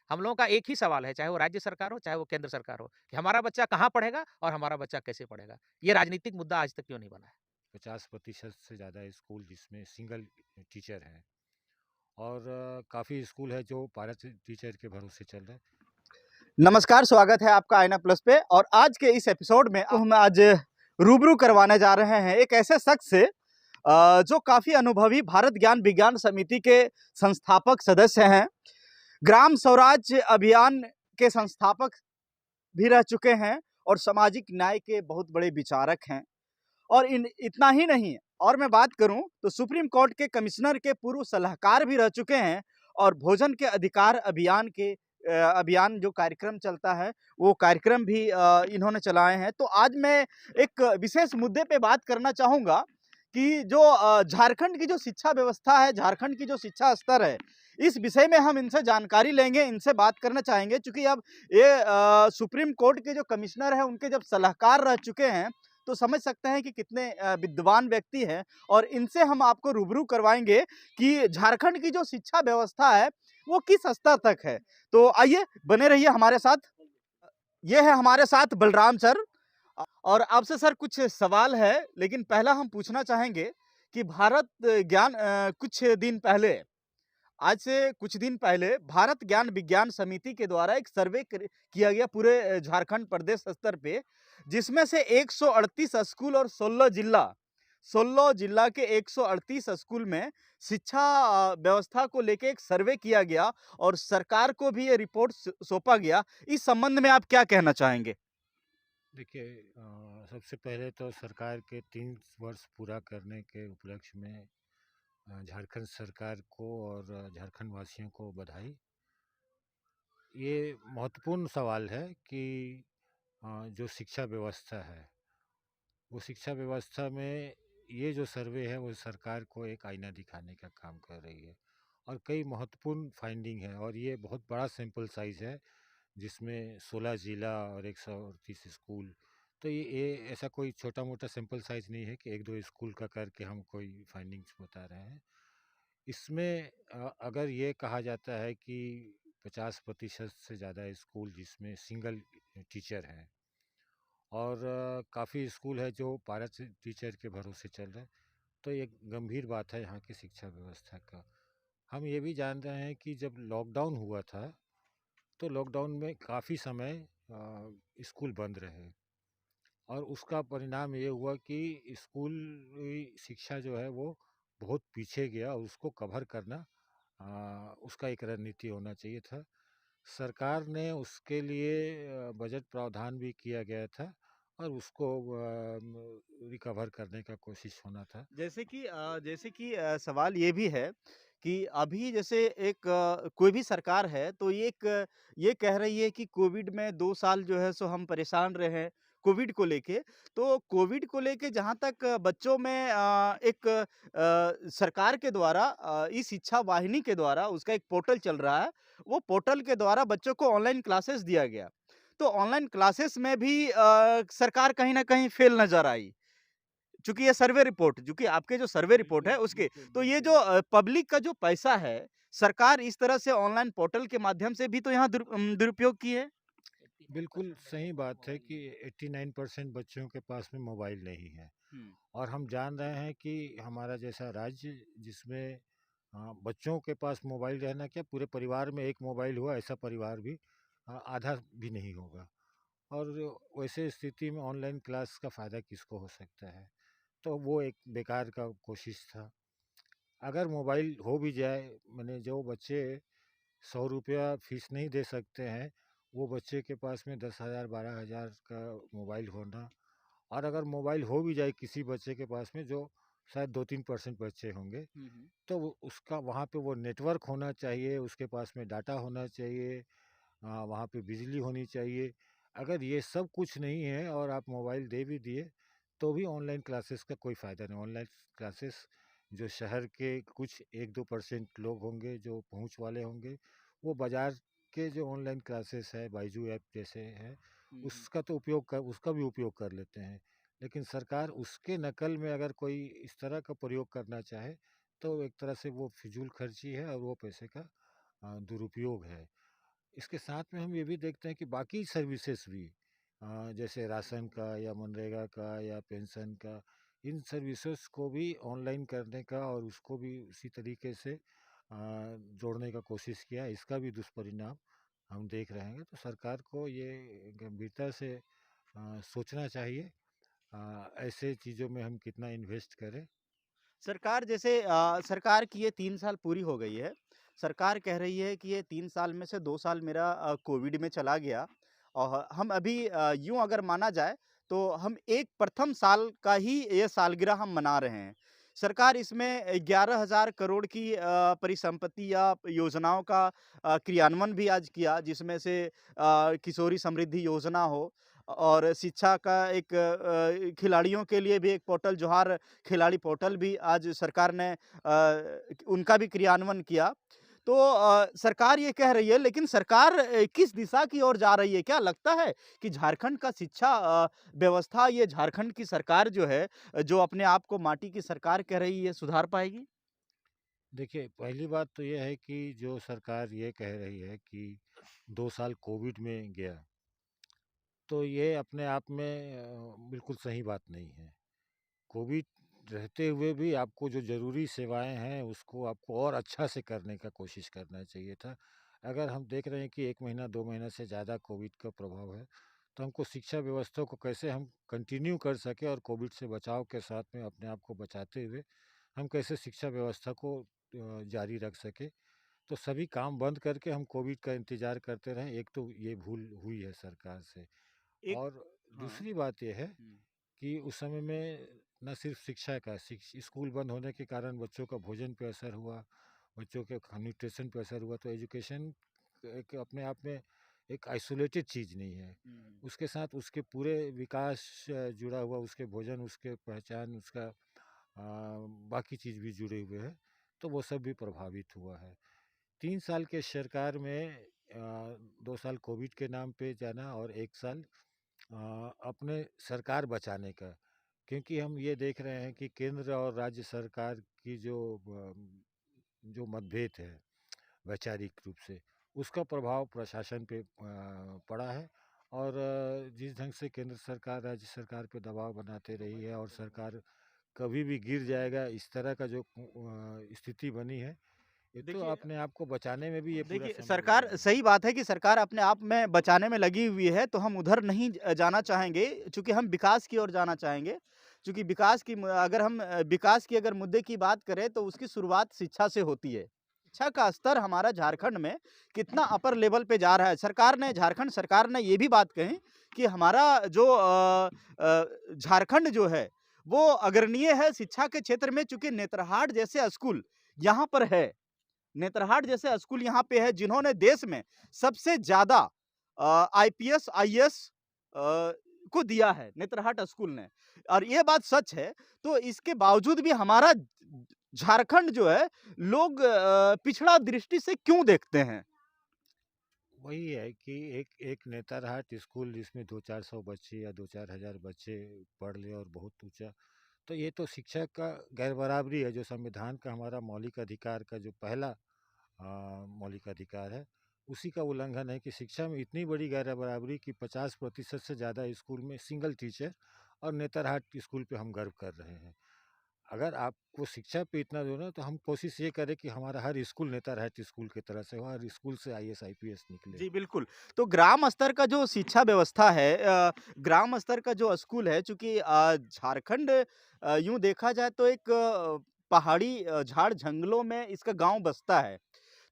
हम लोगों का एक ही सवाल है, चाहे वो राज्य सरकार हो, चाहे वो केंद्र सरकार हो, कि हमारा बच्चा कहाँ पढ़ेगा और हमारा बच्चा कैसे पढ़ेगा? ये राजनीतिक मुद्दा आज तक क्यों नहीं बना है? 50% से ज़्यादा स्कूल जिसमें सिंगल टीचर हैं और काफ़ी स्कूल है जो पैरा टीचर के भरोसे चल रहे हैं। नमस्कार, स्वागत है आपका आईना प्लस पे। और आज के इस एपिसोड में हम आज रूबरू करवाने जा रहे हैं एक ऐसे शख्स से जो काफ़ी अनुभवी भारत ज्ञान विज्ञान समिति के संस्थापक सदस्य हैं। ग्राम स्वराज अभियान के संस्थापक भी रह चुके हैं और सामाजिक न्याय के बहुत बड़े विचारक हैं। और इतना ही नहीं, और मैं बात करूं तो सुप्रीम कोर्ट के कमिश्नर के पूर्व सलाहकार भी रह चुके हैं। और भोजन के अधिकार अभियान के अभियान जो कार्यक्रम चलता है वो कार्यक्रम भी इन्होंने चलाए हैं। तो आज मैं एक विशेष मुद्दे पे बात करना चाहूँगा कि जो झारखंड की जो शिक्षा व्यवस्था है, झारखंड की जो शिक्षा स्तर है, इस विषय में हम इनसे जानकारी लेंगे, इनसे बात करना चाहेंगे। चूँकि अब ये सुप्रीम कोर्ट के जो कमिश्नर हैं उनके जब सलाहकार रह चुके हैं तो समझ सकते हैं कि कितने विद्वान व्यक्ति हैं। और इनसे हम आपको रूबरू करवाएंगे कि झारखंड की जो शिक्षा व्यवस्था है वो किस स्तर तक है। तो आइए बने रहिए हमारे साथ। ये है हमारे साथ बलराम सर। और आपसे सर कुछ सवाल है, लेकिन पहला हम पूछना चाहेंगे कि भारत ज्ञान कुछ दिन पहले, आज से कुछ दिन पहले भारत ज्ञान विज्ञान समिति के द्वारा एक सर्वे किया गया पूरे झारखंड प्रदेश स्तर पे, जिसमें से 138 स्कूल और 16 जिला के 138 स्कूल में शिक्षा व्यवस्था को लेके एक सर्वे किया गया और सरकार को भी ये रिपोर्ट सौंपा गया। इस संबंध में आप क्या कहना चाहेंगे? देखिए, सबसे पहले तो सरकार के 3 वर्ष पूरा करने के उपलक्ष्य में झारखंड सरकार को और झारखंड वासियों को बधाई। ये महत्वपूर्ण सवाल है कि जो शिक्षा व्यवस्था है वो शिक्षा व्यवस्था में ये जो सर्वे है वो सरकार को एक आईना दिखाने का काम कर रही है और कई महत्वपूर्ण फाइंडिंग है और ये बहुत बड़ा सैंपल साइज है जिसमें 16 जिला और 138 स्कूल। तो ये ऐसा कोई छोटा मोटा सैंपल साइज नहीं है कि एक दो स्कूल का करके हम कोई फाइंडिंग्स बता रहे हैं। इसमें अगर ये कहा जाता है कि 50% से ज़्यादा स्कूल जिसमें सिंगल टीचर हैं और काफ़ी स्कूल है जो पैरा टीचर के भरोसे चल रहे हैं, तो ये गंभीर बात है यहाँ की शिक्षा व्यवस्था का। हम ये भी जान रहे हैं कि जब लॉकडाउन हुआ था तो लॉकडाउन में काफ़ी समय स्कूल बंद रहे और उसका परिणाम ये हुआ कि स्कूली शिक्षा जो है वो बहुत पीछे गया और उसको कवर करना उसका एक रणनीति होना चाहिए था। सरकार ने उसके लिए बजट प्रावधान भी किया गया था और उसको रिकवर करने का कोशिश होना था। जैसे कि सवाल ये भी है कि अभी जैसे एक कोई भी सरकार है तो ये कह रही है कि कोविड में 2 साल जो है सो हम परेशान रहे कोविड को लेके। तो कोविड को लेके जहाँ तक बच्चों में एक सरकार के द्वारा ई-शिक्षा वाहिनी के द्वारा उसका एक पोर्टल चल रहा है। वो पोर्टल के द्वारा बच्चों को ऑनलाइन क्लासेस दिया गया। तो ऑनलाइन क्लासेस में भी सरकार कहीं न कहीं फेल नज़र आई। चूँकि ये सर्वे रिपोर्ट, चूँकि आपके जो सर्वे रिपोर्ट बिल्कुल, है उसके, बिल्कुल, तो ये बिल्कुल। जो पब्लिक का जो पैसा है, सरकार इस तरह से ऑनलाइन पोर्टल के माध्यम से भी तो यहाँ दुरुपयोग की है। बिल्कुल सही बात है कि 89% बच्चों के पास में मोबाइल नहीं है हुँ। और हम जान रहे हैं कि हमारा जैसा राज्य जिसमें बच्चों के पास मोबाइल रहना क्या पूरे परिवार में एक मोबाइल हुआ ऐसा परिवार भी आधा भी नहीं होगा और वैसे स्थिति में ऑनलाइन क्लास का फ़ायदा किसको हो सकता है। तो वो एक बेकार का कोशिश था। अगर मोबाइल हो भी जाए मैंने जो बच्चे 100 रुपया फीस नहीं दे सकते हैं वो बच्चे के पास में 10,000 12,000 का मोबाइल होना और अगर मोबाइल हो भी जाए किसी बच्चे के पास में जो शायद 2-3% बच्चे होंगे हुँ, हुँ। तो उसका वहाँ पे वो नेटवर्क होना चाहिए, उसके पास में डाटा होना चाहिए, वहाँ पे बिजली होनी चाहिए। अगर ये सब कुछ नहीं है और आप मोबाइल दे भी दिए तो भी ऑनलाइन क्लासेस का कोई फ़ायदा नहीं। ऑनलाइन क्लासेस जो शहर के कुछ 1-2% लोग होंगे जो पहुँच वाले होंगे वो बाज़ार के जो ऑनलाइन क्लासेस है बायजू ऐप जैसे है हुँ, हुँ। उसका तो उसका भी उपयोग कर लेते हैं। लेकिन सरकार उसके नकल में अगर कोई इस तरह का प्रयोग करना चाहे तो एक तरह से वो फिजूल खर्ची है और वो पैसे का दुरुपयोग है। इसके साथ में हम ये भी देखते हैं कि बाकी सर्विसेज भी जैसे राशन का या मनरेगा का या पेंशन का, इन सर्विसेज को भी ऑनलाइन करने का और उसको भी उसी तरीके से जोड़ने का कोशिश किया। इसका भी दुष्परिणाम हम देख रहे हैं। तो सरकार को ये गंभीरता से सोचना चाहिए ऐसे चीज़ों में हम कितना इन्वेस्ट करें। सरकार जैसे सरकार की ये 3 साल पूरी हो गई है। सरकार कह रही है कि ये 3 साल में से 2 साल मेरा कोविड में चला गया और हम अभी यूँ अगर माना जाए तो हम एक प्रथम साल का ही ये सालगिरह हम मना रहे हैं। सरकार इसमें 11,000 करोड़ की परिसंपत्ति या योजनाओं का क्रियान्वयन भी आज किया, जिसमें से किशोरी समृद्धि योजना हो और शिक्षा का एक खिलाड़ियों के लिए भी एक पोर्टल जोहार खिलाड़ी पोर्टल भी आज सरकार ने उनका भी क्रियान्वयन किया। तो सरकार ये कह रही है, लेकिन सरकार किस दिशा की ओर जा रही है? क्या लगता है कि झारखंड का शिक्षा व्यवस्था, ये झारखंड की सरकार जो है, जो अपने आप को माटी की सरकार कह रही है, सुधार पाएगी? देखिए, पहली बात तो ये है कि जो सरकार ये कह रही है कि 2 साल कोविड में गया, तो ये अपने आप में बिल्कुल सही बात नहीं है। कोविड रहते हुए भी आपको जो ज़रूरी सेवाएँ हैं, उसको आपको और अच्छा से करने का कोशिश करना चाहिए था। अगर हम देख रहे हैं कि 1 महीना, 2 महीना से ज़्यादा कोविड का प्रभाव है, तो हमको शिक्षा व्यवस्था को कैसे हम कंटिन्यू कर सकें और कोविड से बचाव के साथ में अपने आप को बचाते हुए, हम कैसे शिक्षा व्यवस्था को जारी रख सकें। तो सभी काम बंद करके हम कोविड का इंतज़ार करते रहें, एक तो ये भूल हुई है सरकार से। एक और हाँ। दूसरी बात ये है हुँ। कि उस समय में न सिर्फ शिक्षा का स्कूल बंद होने के कारण बच्चों का भोजन पे असर हुआ, बच्चों के न्यूट्रिशन पे असर हुआ, तो एजुकेशन एक अपने आप में एक आइसोलेटेड चीज़ नहीं है। हुँ। उसके साथ उसके पूरे विकास जुड़ा हुआ, उसके भोजन, उसके पहचान, उसका बाकी चीज़ भी जुड़े हुए हैं, तो वो सब भी प्रभावित हुआ है। 3 साल के सरकार में 2 साल कोविड के नाम पे जाना और 1 साल अपने सरकार बचाने का, क्योंकि हम ये देख रहे हैं कि केंद्र और राज्य सरकार की जो मतभेद है वैचारिक रूप से, उसका प्रभाव प्रशासन पे पड़ा है। और जिस ढंग से केंद्र सरकार राज्य सरकार पे दबाव बनाते रही है और सरकार कभी भी गिर जाएगा, इस तरह का जो स्थिति बनी है, ये तो देखिए अपने आप को बचाने में भी ये पूरा देखिए, समय लगा सरकार है। सही बात है कि सरकार अपने आप में बचाने में लगी हुई है, तो हम उधर नहीं जाना चाहेंगे, चूँकि हम विकास की ओर जाना चाहेंगे। चूँकि विकास की म अगर हम विकास की अगर मुद्दे की बात करें, तो उसकी शुरुआत शिक्षा से होती है। शिक्षा का स्तर हमारा झारखंड में कितना अपर लेवल पे जा रहा है, झारखंड सरकार ने ये भी बात कही कि हमारा जो झारखंड जो है, वो अग्रणीय है शिक्षा के क्षेत्र में, चूँकि नेतरहाट जैसे स्कूल यहाँ पर है। नेतरहाट जैसे स्कूल यहाँ पे है, जिन्होंने देश में सबसे ज़्यादा आईपीएस, आईएएस को दिया है, नेतरहाट स्कूल ने। और ये बात सच है, तो इसके बावजूद भी हमारा झारखंड जो है, लोग पिछड़ा दृष्टि से क्यों देखते हैं? वही है कि एक एक नेतरहाट स्कूल जिसमें 200-400 बच्चे या 2-4 हज़ार बच्चे पढ़ ले और बहुत ऊँचा, तो ये तो शिक्षा का गैर बराबरी है, जो संविधान का हमारा मौलिक अधिकार का जो पहला मौलिक अधिकार है, उसी का उल्लंघन है कि शिक्षा में इतनी बड़ी गैर बराबरी कि 50% से ज़्यादा स्कूल में सिंगल टीचर, और नेतरहाट स्कूल पे हम गर्व कर रहे हैं। अगर आपको शिक्षा पे इतना जो ना, तो हम कोशिश ये करें कि हमारा हर स्कूल नेतरहाट स्कूल की तरह से हो, हर स्कूल से आईएएस आईपीएस निकले। जी, बिल्कुल। तो ग्राम स्तर का जो शिक्षा व्यवस्था है, ग्राम स्तर का जो स्कूल है, चूँकि झारखंड यूँ देखा जाए तो एक पहाड़ी झाड़ जंगलों में इसका गाँव बसता है।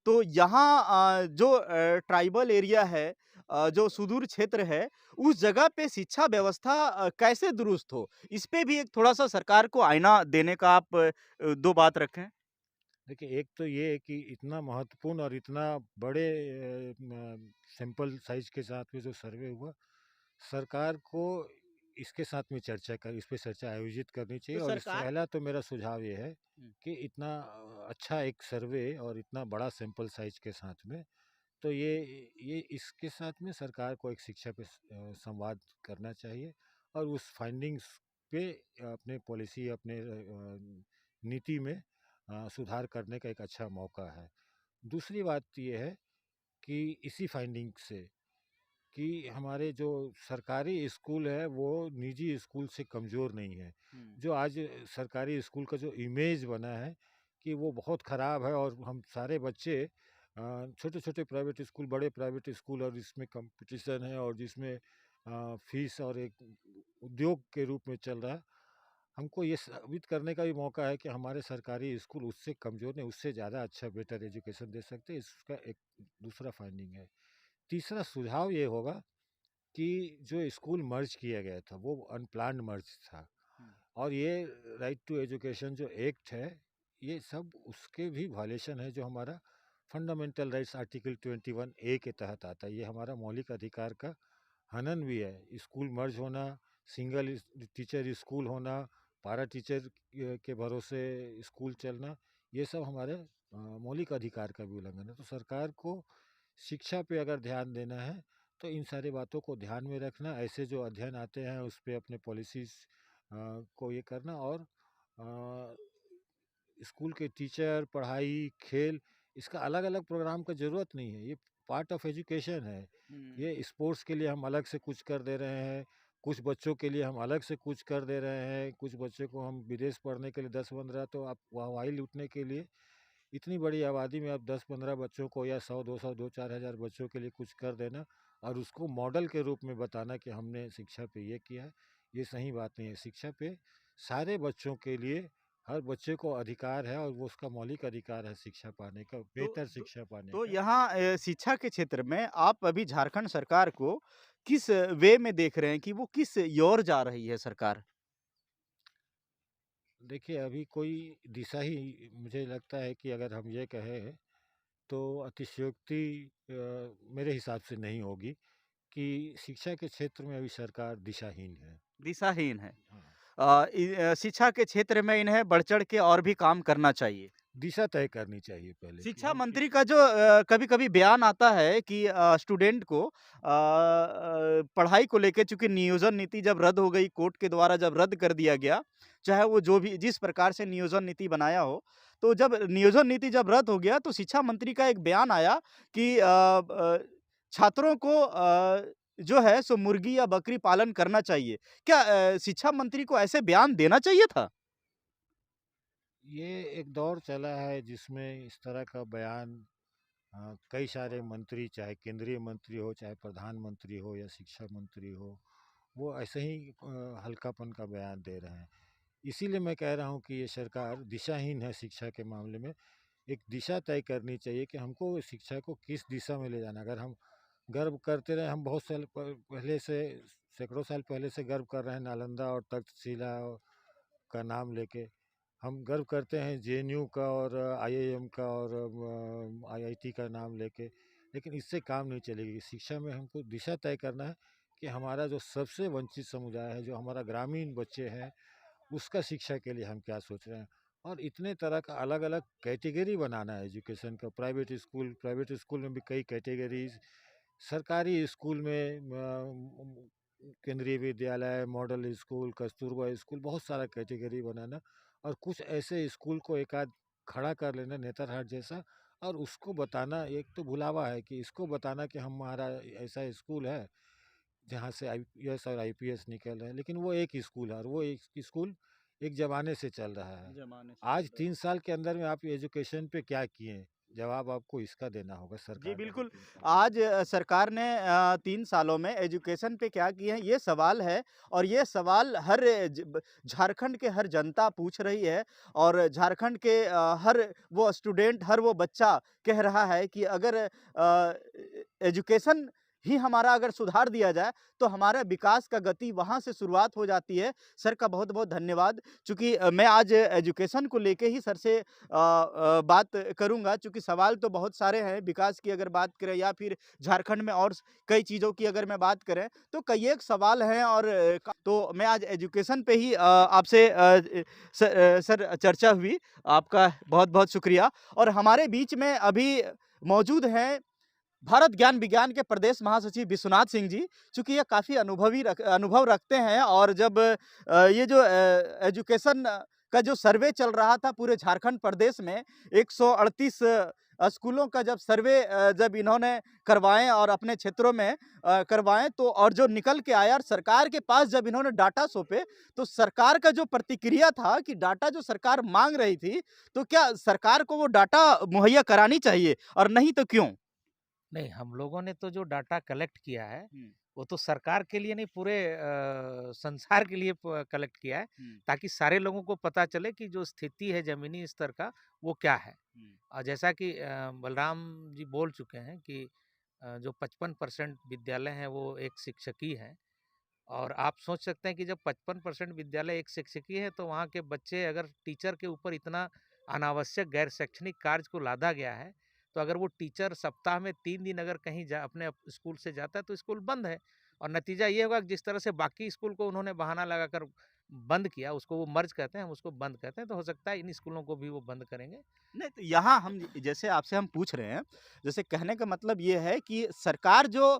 तो यहाँ जो ट्राइबल एरिया है, जो सुदूर क्षेत्र है, उस जगह पे शिक्षा व्यवस्था कैसे दुरुस्त हो? इस पे भी एक थोड़ा-सा सरकार को आईना देने का आप 2 बात रखें। देखिए, एक तो ये है कि इतना महत्वपूर्ण और इतना बड़े सैंपल साइज के साथ में जो सर्वे हुआ, सरकार को इसके साथ में इस पे चर्चा आयोजित करनी तो चाहिए। और इस सरकार पहला तो मेरा सुझाव ये है हुँ। कि इतना अच्छा एक सर्वे और इतना बड़ा सैंपल साइज के साथ में, तो ये इसके साथ में सरकार को एक शिक्षा पे संवाद करना चाहिए और उस फाइंडिंग्स पे अपने पॉलिसी, अपने नीति में सुधार करने का एक अच्छा मौका है। दूसरी बात ये है कि इसी फाइंडिंग से कि हमारे जो सरकारी स्कूल है वो निजी स्कूल से कमज़ोर नहीं है। जो आज सरकारी स्कूल का जो इमेज बना है कि वो बहुत ख़राब है, और हम सारे बच्चे छोटे-छोटे प्राइवेट स्कूल, बड़े प्राइवेट स्कूल, और इसमें कंपटीशन है और जिसमें फ़ीस और एक उद्योग के रूप में चल रहा है। हमको ये साबित करने का भी मौका है कि हमारे सरकारी स्कूल उससे कमज़ोर नहीं, उससे ज़्यादा अच्छा बेटर एजुकेशन दे सकते हैं। इसका एक दूसरा फाइंडिंग है। तीसरा सुझाव ये होगा कि जो स्कूल मर्ज किया गया था वो अनप्लान्ड मर्ज था, और ये राइट टू एजुकेशन जो एक्ट है, ये सब उसके भी वायलेशन है, जो हमारा फंडामेंटल राइट्स आर्टिकल 21 ए के तहत आता है। ये हमारा मौलिक अधिकार का हनन भी है। स्कूल मर्ज होना, सिंगल टीचर स्कूल होना, पारा टीचर के भरोसे स्कूल चलना, ये सब हमारे मौलिक अधिकार का भी उल्लंघन है। तो सरकार को शिक्षा पे अगर ध्यान देना है तो इन सारी बातों को ध्यान में रखना, ऐसे जो अध्ययन आते हैं उस पे अपने पॉलिसीज़ को ये करना, और स्कूल के टीचर, पढ़ाई, खेल, इसका अलग-अलग प्रोग्राम का ज़रूरत नहीं है। ये पार्ट ऑफ एजुकेशन है। ये स्पोर्ट्स के लिए हम अलग से कुछ कर दे रहे हैं, कुछ बच्चों के लिए हम अलग से कुछ कर दे रहे हैं, कुछ बच्चों को हम विदेश पढ़ने के लिए 10-15, तो आप वाहवाही लूटने के लिए इतनी बड़ी आबादी में आप 10-15 बच्चों को या 100, 200, 2-4 हज़ार बच्चों के लिए कुछ कर देना और उसको मॉडल के रूप में बताना कि हमने शिक्षा पे ये किया है, ये सही बात नहीं है। शिक्षा पे सारे बच्चों के लिए, हर बच्चे को अधिकार है, और वो उसका मौलिक अधिकार है शिक्षा पाने का, बेहतर शिक्षा पाने तो का। यहाँ शिक्षा के क्षेत्र में आप अभी झारखंड सरकार को किस वे में देख रहे हैं कि वो किस योर जा रही है सरकार? देखिए, अभी कोई दिशा ही मुझे लगता है कि अगर हम ये कहें तो अतिशयोक्ति मेरे हिसाब से नहीं होगी कि शिक्षा के क्षेत्र में अभी सरकार दिशाहीन है। दिशाहीन है। हाँ, शिक्षा के क्षेत्र में इन्हें बढ़-चढ़ के और भी काम करना चाहिए। दिशा तय करनी चाहिए पहले कि शिक्षा हम मंत्री का जो कभी-कभी बयान आता है कि स्टूडेंट को पढ़ाई को लेके चूँकि नियोजन नीति जब रद्द हो गई, कोर्ट के द्वारा जब रद्द कर दिया गया, चाहे वो जो भी जिस प्रकार से नियोजन नीति बनाया हो, तो जब नियोजन नीति जब रद्द हो गया, तो शिक्षा मंत्री का एक बयान आया कि छात्रों को जो है सो मुर्गी या बकरी पालन करना चाहिए। क्या शिक्षा मंत्री को ऐसे बयान देना चाहिए था? ये एक दौर चला है जिसमें इस तरह का बयान कई सारे मंत्री, चाहे केंद्रीय मंत्री हो, चाहे प्रधानमंत्री हो या शिक्षा मंत्री हो, वो ऐसे ही हल्कापन का बयान दे रहे हैं। इसीलिए मैं कह रहा हूँ कि ये सरकार दिशाहीन है शिक्षा के मामले में। एक दिशा तय करनी चाहिए कि हमको शिक्षा को किस दिशा में ले जाना। अगर हम गर्व करते रहे, हम बहुत साल पहले से, सैकड़ों साल पहले से गर्व कर रहे हैं नालंदा और तक्षशिला का नाम लेके। हम गर्व करते हैं जेएनयू का और आईआईएम का और आईआईटी का नाम लेके, लेकिन इससे काम नहीं चलेगी। शिक्षा में हमको दिशा तय करना है कि हमारा जो सबसे वंचित समुदाय है, जो हमारा ग्रामीण बच्चे हैं, उसका शिक्षा के लिए हम क्या सोच रहे हैं। और इतने तरह का अलग अलग कैटेगरी बनाना है एजुकेशन का। प्राइवेट स्कूल में भी कई कैटेगरीज, सरकारी स्कूल में केंद्रीय विद्यालय, मॉडल स्कूल, कस्तूरबा स्कूल, बहुत सारा कैटेगरी बनाना, और कुछ ऐसे स्कूल को एक आध खड़ा कर लेना नेतरहाट जैसा, और उसको बताना, एक तो भुलावा है कि इसको बताना कि हमारा ऐसा स्कूल है जहाँ से आईपीएस और आईपीएस निकल रहे हैं, लेकिन वो एक स्कूल है, और वो एक स्कूल एक ज़माने से चल रहा है। आज 3 साल के अंदर में आप एजुकेशन पे क्या किए? जवाब आपको इसका देना होगा सरकार जी, को। बिल्कुल। आज सरकार ने 3 सालों में एजुकेशन पे क्या किए हैं, ये सवाल है और ये सवाल हर झारखंड के हर जनता पूछ रही है और झारखंड के हर वो स्टूडेंट, हर वो बच्चा कह रहा है कि अगर एजुकेशन ही हमारा अगर सुधार दिया जाए, तो हमारा विकास का गति वहाँ से शुरुआत हो जाती है। सर का बहुत-बहुत धन्यवाद। चूँकि मैं आज एजुकेशन को लेके ही सर से बात करूँगा, चूँकि सवाल तो बहुत सारे हैं, विकास की अगर बात करें या फिर झारखंड में और कई चीज़ों की अगर मैं बात करें, तो कई एक सवाल हैं और तो मैं आज एजुकेशन पे ही आपसे सर चर्चा हुई। आपका बहुत-बहुत शुक्रिया और हमारे बीच में अभी मौजूद हैं भारत ज्ञान विज्ञान के प्रदेश महासचिव विश्वनाथ सिंह जी, चूँकि ये काफ़ी अनुभव रखते हैं और जब ये जो एजुकेशन का जो सर्वे चल रहा था पूरे झारखंड प्रदेश में 138 स्कूलों का जब सर्वे जब इन्होंने करवाएँ और अपने क्षेत्रों में करवाएँ तो और जो निकल के आया और सरकार के पास जब इन्होंने डाटा सौंपे, तो सरकार का जो प्रतिक्रिया था कि डाटा जो सरकार माँग रही थी, तो क्या सरकार को वो डाटा मुहैया करानी चाहिए और नहीं तो क्यों? नहीं, हम लोगों ने तो जो डाटा कलेक्ट किया है, हुँ, वो तो सरकार के लिए नहीं पूरे संसार के लिए कलेक्ट किया है, हुँ, ताकि सारे लोगों को पता चले कि जो स्थिति है ज़मीनी स्तर का, वो क्या है। हुँ, और जैसा कि बलराम जी बोल चुके हैं कि जो 55% विद्यालय हैं, वो एक शिक्षकी हैं। और आप सोच सकते हैं कि जब 55% विद्यालय एक शिक्षकी है, तो वहाँ के बच्चे अगर टीचर के ऊपर इतना अनावश्यक गैर शैक्षणिक कार्य को लादा गया है, तो अगर वो टीचर सप्ताह में 3 दिन अगर कहीं अपने स्कूल से जाता है, तो स्कूल बंद है। और नतीजा ये होगा कि जिस तरह से बाकी स्कूल को उन्होंने बहाना लगाकर बंद किया, उसको वो मर्ज कहते हैं, हम उसको बंद कहते हैं, तो हो सकता है इन स्कूलों को भी वो बंद करेंगे। नहीं, तो यहाँ हम जैसे आपसे हम पूछ रहे हैं, जैसे कहने का मतलब ये है कि सरकार जो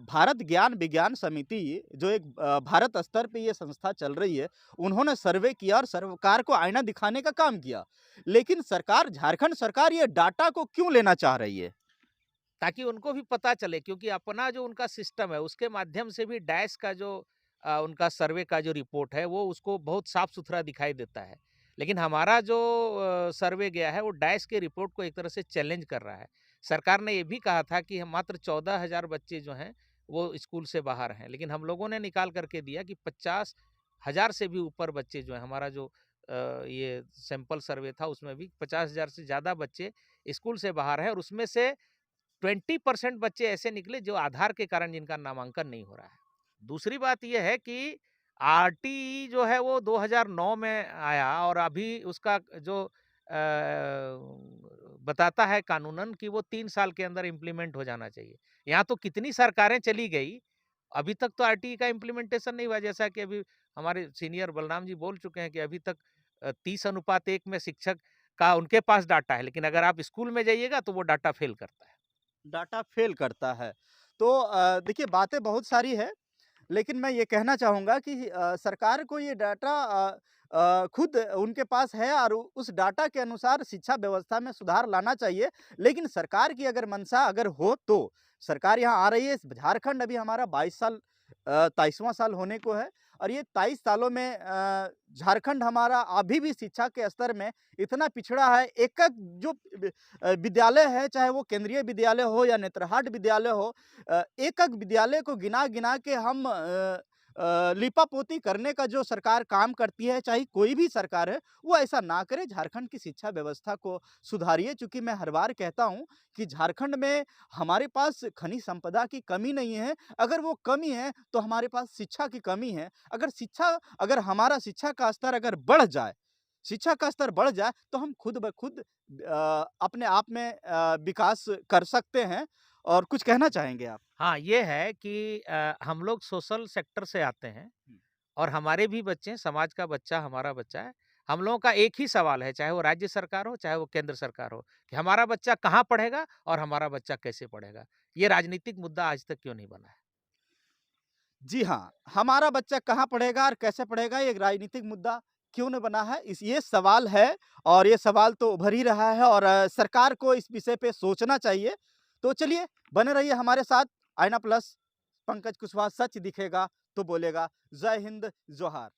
भारत ज्ञान विज्ञान समिति जो एक भारत स्तर पे ये संस्था चल रही है, उन्होंने सर्वे किया और सरकार को आईना दिखाने का काम किया। लेकिन सरकार झारखंड सरकार ये डाटा को क्यों लेना चाह रही है? ताकि उनको भी पता चले, क्योंकि अपना जो उनका सिस्टम है उसके माध्यम से भी डैश का जो उनका सर्वे का जो रिपोर्ट है वो उसको बहुत साफ सुथरा दिखाई देता है। लेकिन हमारा जो सर्वे गया है वो डैश के रिपोर्ट को एक तरह से चैलेंज कर रहा है। सरकार ने ये भी कहा था कि हम मात्र 14,000 बच्चे जो हैं वो स्कूल से बाहर हैं, लेकिन हम लोगों ने निकाल करके दिया कि 50,000 से भी ऊपर बच्चे जो हैं, हमारा जो ये सैंपल सर्वे था उसमें भी 50,000 से ज़्यादा बच्चे स्कूल से बाहर हैं, और उसमें से 20% बच्चे ऐसे निकले जो आधार के कारण जिनका नामांकन नहीं हो रहा है। दूसरी बात ये है कि आरटीई जो है वो 2009 में आया, और अभी उसका जो बताता है कानूनन कि वो 3 साल के अंदर इम्प्लीमेंट हो जाना चाहिए। यहाँ तो कितनी सरकारें चली गई, अभी तक तो आरटीई का इम्प्लीमेंटेशन नहीं हुआ। जैसा कि अभी हमारे सीनियर बलराम जी बोल चुके हैं कि अभी तक 30:1 में शिक्षक का उनके पास डाटा है, लेकिन अगर आप स्कूल में जाइएगा तो वो डाटा फेल करता है। डाटा फ़ेल करता है। तो देखिए बातें बहुत सारी हैं, लेकिन मैं ये कहना चाहूँगा कि सरकार को ये डाटा खुद उनके पास है और उस डाटा के अनुसार शिक्षा व्यवस्था में सुधार लाना चाहिए। लेकिन सरकार की अगर मंशा अगर हो तो, सरकार यहाँ आ रही है, झारखंड अभी हमारा 22 साल 23वाँ साल होने को है और ये 23 सालों में झारखंड हमारा अभी भी शिक्षा के स्तर में इतना पिछड़ा है। एक-एक जो विद्यालय है, चाहे वो केंद्रीय विद्यालय हो या नेतरहाट विद्यालय हो, एक-एक विद्यालय को गिना-गिना के हम लीपापोती करने का जो सरकार काम करती है, चाहे कोई भी सरकार है, वो ऐसा ना करे। झारखंड की शिक्षा व्यवस्था को सुधारिए, चूँकि मैं हर बार कहता हूँ कि झारखंड में हमारे पास खनिज संपदा की कमी नहीं है। अगर वो कमी है, तो हमारे पास शिक्षा की कमी है। अगर हमारा शिक्षा का स्तर अगर बढ़ जाए, शिक्षा का स्तर बढ़ जाए, तो हम खुद ब खुद अपने आप में विकास कर सकते हैं। और कुछ कहना चाहेंगे आप? हाँ, ये है कि हम लोग सोशल सेक्टर से आते हैं, हुँ। और हमारे भी बच्चे हैं, समाज का बच्चा हमारा बच्चा है। हम लोगों का एक ही सवाल है, चाहे वो राज्य सरकार हो, चाहे वो केंद्र सरकार हो, कि हमारा बच्चा कहाँ पढ़ेगा और हमारा बच्चा कैसे पढ़ेगा? ये राजनीतिक मुद्दा आज तक क्यों नहीं बना है? जी हाँ, हमारा बच्चा कहाँ पढ़ेगा और कैसे पढ़ेगा, ये एक राजनीतिक मुद्दा क्यों न बना है, इस ये सवाल है और ये सवाल तो उभर ही रहा है और सरकार को इस विषय पे सोचना चाहिए। तो चलिए, बने रहिए हमारे साथ। आईना प्लस, पंकज कुशवाहा, सच दिखेगा तो बोलेगा। जय हिंद, जोहार।